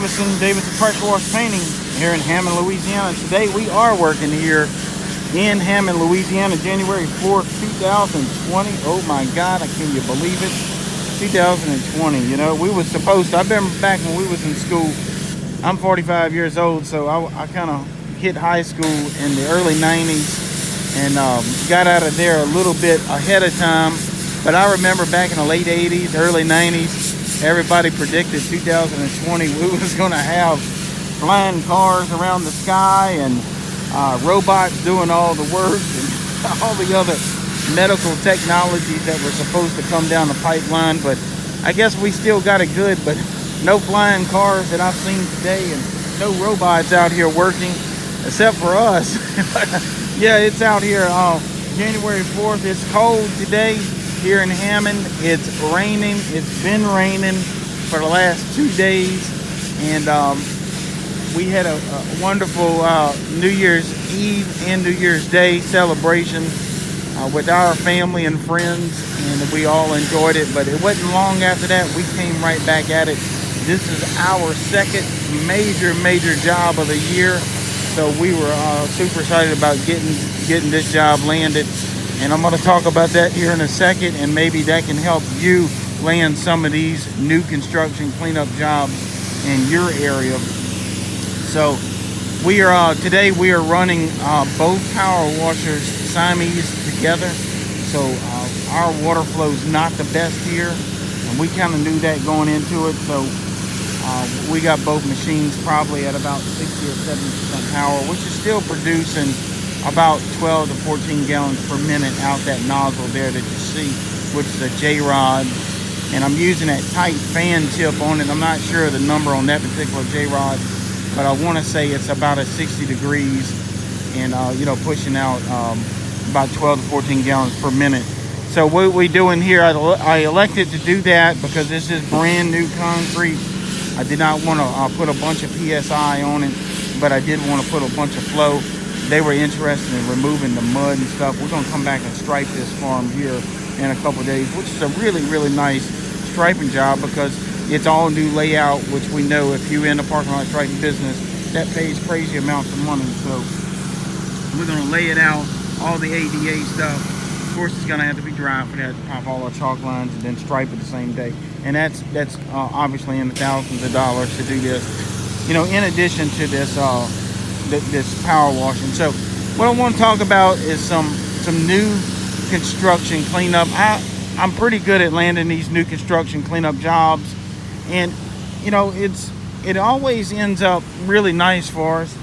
Davidson Pressure Wash Painting here in Hammond, Louisiana. Today we are working here in Hammond, Louisiana, January 4th, 2020. Oh my God, can you believe it? 2020. You know, we was supposed to, I remember back when we was in school. I'm 45 years old, so I kind of hit high school in the early 90s and got out of there a little bit ahead of time. But I remember back in the late 80s, early 90s, everybody predicted 2020 we was going to have flying cars around the sky and robots doing all the work and all the other medical technologies that were supposed to come down the pipeline. But I guess we still got it good, but no flying cars that I've seen today and no robots out here working except for us. Yeah, it's out here January 4th. It's cold today here in Hammond. It's raining. It's been raining for the last 2 days, and we had a wonderful New Year's Eve and New Year's Day celebration with our family and friends, and we all enjoyed it. But it wasn't long after that we came right back at it. This is our second major job of the year, so we were super excited about getting this job landed. And I'm going to talk about that here in a second, and maybe that can help you land some of these new construction cleanup jobs in your area. So we are today we are running both power washers Siamese together. So our water flow is not the best here, and we kind of knew that going into it. So we got both machines probably at about 60 or 70% power, which is still producing about 12 to 14 gallons per minute out that nozzle there that you see, which is a J-Rod. And I'm using that tight fan tip on it. I'm not sure of the number on that particular J-Rod, but I want to say it's about a 60 degrees and you know, pushing out about 12 to 14 gallons per minute. So what we doing here, I elected to do that because this is brand new concrete. I did not want to put a bunch of PSI on it, but I did want to put a bunch of flow. They were interested in removing the mud and stuff. We're going to come back and stripe this farm here in a couple of days, which is a really nice striping job because it's all new layout, which we know if you're in the parking lot striping business, that pays crazy amounts of money. So we're going to lay it out, all the ADA stuff. Of course, it's going to have to be dry for that to pop all our chalk lines and then stripe it the same day. And that's obviously in the thousands of dollars to do this. You know, in addition to this this power washing. So what I want to talk about is some new construction cleanup. I'm pretty good at landing these new construction cleanup jobs, and you know, it always ends up really nice for us.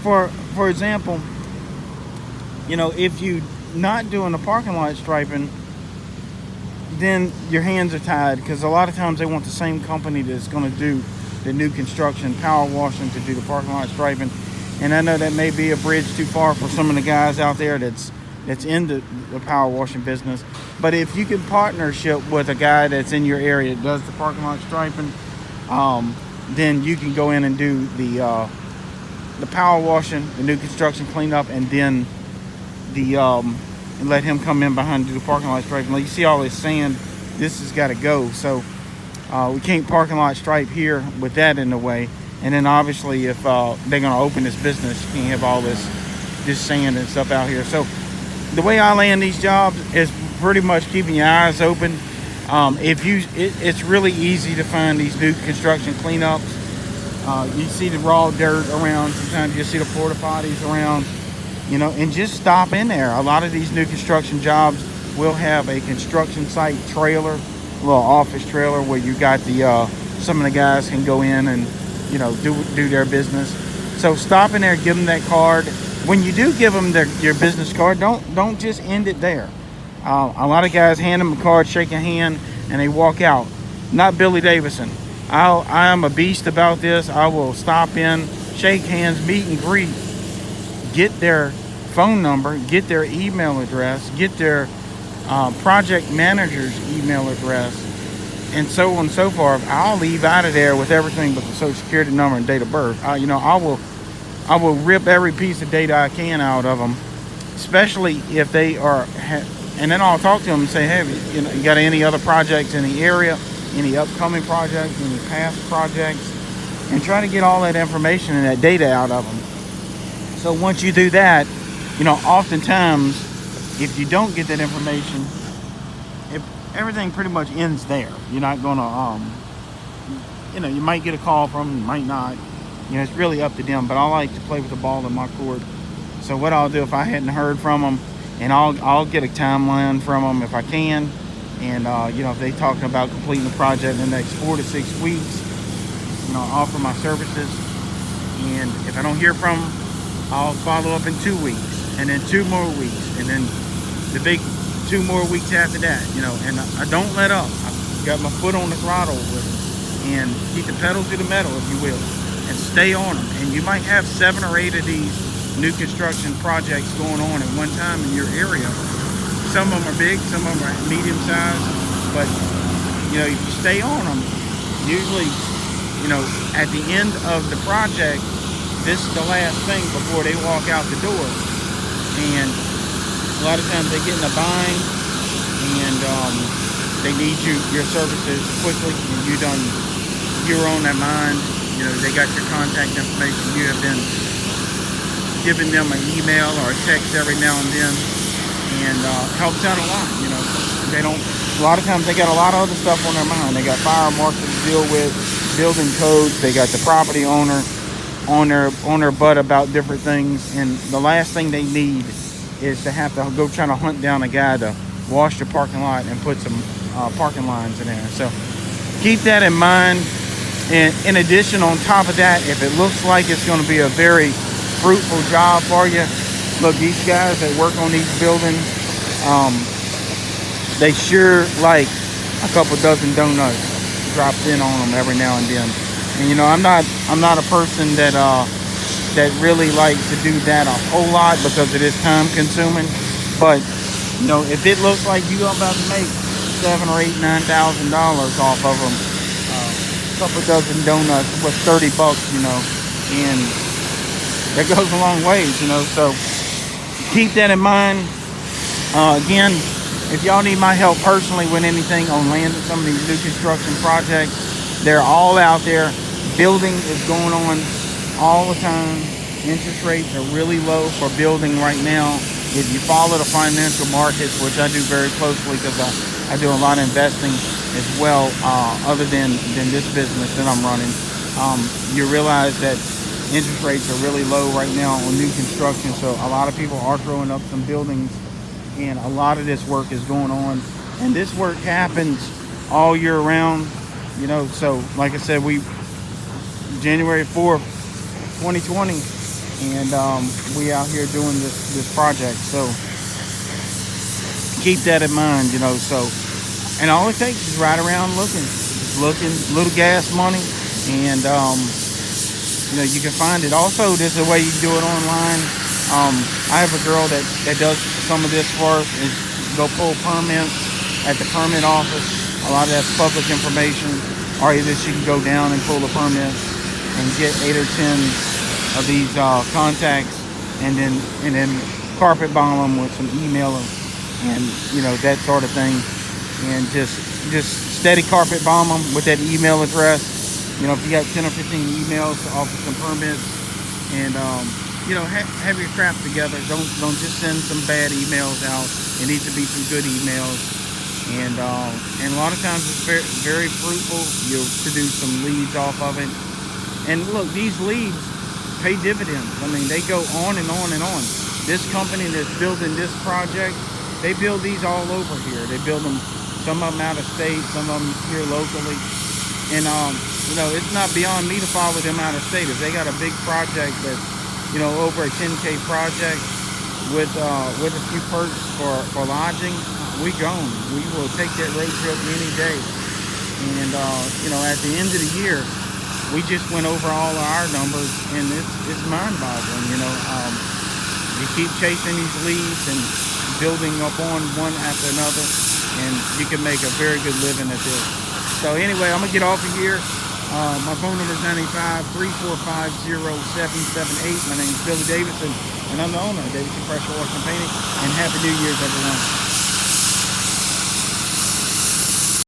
For example, you know, if you not doing the parking lot striping, then your hands are tied because a lot of times they want the same company that's going to do the new construction power washing to do the parking lot striping. And I know that may be a bridge too far for some of the guys out there that's in the power washing business. But if you can partnership with a guy that's in your area that does the parking lot striping, then you can go in and do the power washing, the new construction cleanup, and then and let him come in behind and do the parking lot striping. Like you see all this sand, this has got to go. So we can't parking lot stripe here with that in the way. And then obviously if they're going to open this business, you can't have all this sand and stuff out here. So the way I land these jobs is pretty much keeping your eyes open. It's really easy to find these new construction cleanups. You see the raw dirt around. Sometimes you see the porta potties around, you know, and just stop in there. A lot of these new construction jobs will have a construction site trailer, a little office trailer where you got the some of the guys can go in and, you know, do their business. So stop in there, give them that card. When you do give them your business card, don't just end it there. A lot of guys hand them a card, shake a hand, and they walk out. Not Billy Davison. I am a beast about this. I will stop in, shake hands, meet and greet, get their phone number, get their email address, get their project manager's email address, and so on and so forth. I'll leave out of there with everything but the social security number and date of birth. You know, I will rip every piece of data I can out of them, especially if they are, and then I'll talk to them and say, hey, you know, you got any other projects in the area, any upcoming projects, any past projects, and try to get all that information and that data out of them. So once you do that, you know, oftentimes if you don't get that information, if everything pretty much ends there. You're not gonna you know, you might get a call from them, you might not. You know, it's really up to them, but I like to play with the ball in my court. So what I'll do, if I hadn't heard from them, and I'll get a timeline from them if I can, and you know, if they talking about completing the project in the next 4 to 6 weeks, you know, I'll offer my services. And if I don't hear from them, I'll follow up in 2 weeks, and then 2 more weeks, and then the big 2 more weeks after that. You know, and I don't let up. I've got my foot on the throttle with it, and keep the pedal to the metal, if you will, and stay on them. And you might have 7 or 8 of these new construction projects going on at one time in your area. Some of them are big, some of them are medium sized, but you know, if you stay on them, usually, you know, at the end of the project, this is the last thing before they walk out the door. And a lot of times they get in a bind, and they need your services quickly, and you're on their mind. You know, they got your contact information. You have been giving them an email or a text every now and then, and helps out a lot. You know, a lot of times they got a lot of other stuff on their mind. They got fire marshal to deal with, building codes. They got the property owner on their butt about different things, and the last thing they need is to have to go try to hunt down a guy to wash the parking lot and put some parking lines in there. So keep that in mind. And in addition, on top of that, if it looks like it's going to be a very fruitful job for you, look, these guys that work on these buildings, they sure like a couple dozen donuts dropped in on them every now and then. And you know, I'm not a person that really likes to do that a whole lot, because it is time consuming. But you know, if it looks like you're about to make $7,000 or $9,000 off of them, a couple dozen donuts was $30, you know, and that goes a long ways, you know. So keep that in mind. Again, if y'all need my help personally with anything on land, some of these new construction projects, they're all out there. Building is going on all the time. Interest rates are really low for building right now. If you follow the financial markets, which I do very closely, because I do a lot of investing as well, other than this business that I'm running, you realize that interest rates are really low right now on new construction. So a lot of people are throwing up some buildings, and a lot of this work is going on. And this work happens all year round, you know. So like I said, January 4th, 2020, and we out here doing this project. So keep that in mind, you know. So, and all it takes is right around looking, little gas money, and you know, you can find it. Also, there's a way you can do it online. I have a girl that does some of this for us, is go pull permits at the permit office. A lot of that's public information, or either she can go down and pull the permits and get 8 or 10 of these contacts, and then carpet bomb them with some email and you know, that sort of thing, and just steady carpet bomb them with that email address. You know, if you got 10 or 15 emails to offer some permits, and you know, have your crap together. Don't just send some bad emails out. It needs to be some good emails, and a lot of times it's very, very fruitful. You'll produce some leads off of it. And look, these leads pay dividends. I mean, they go on and on and on. This company that's building this project, they build these all over here. They build them, some of them out of state, some of them here locally. And you know, it's not beyond me to follow them out of state. If they got a big project that's, you know, over a 10K project with a few perks for lodging, we gone. We will take that road trip any day. And you know, at the end of the year, we just went over all of our numbers, and it's mind-boggling. You know, you keep chasing these leads and building up on one after another, and you can make a very good living at this. So anyway, I'm gonna get off of here. My phone number is 95-345-0778. My name is Billy Davidson, and I'm the owner of Davidson Pressure Washing and Painting. And Happy New Year's, everyone.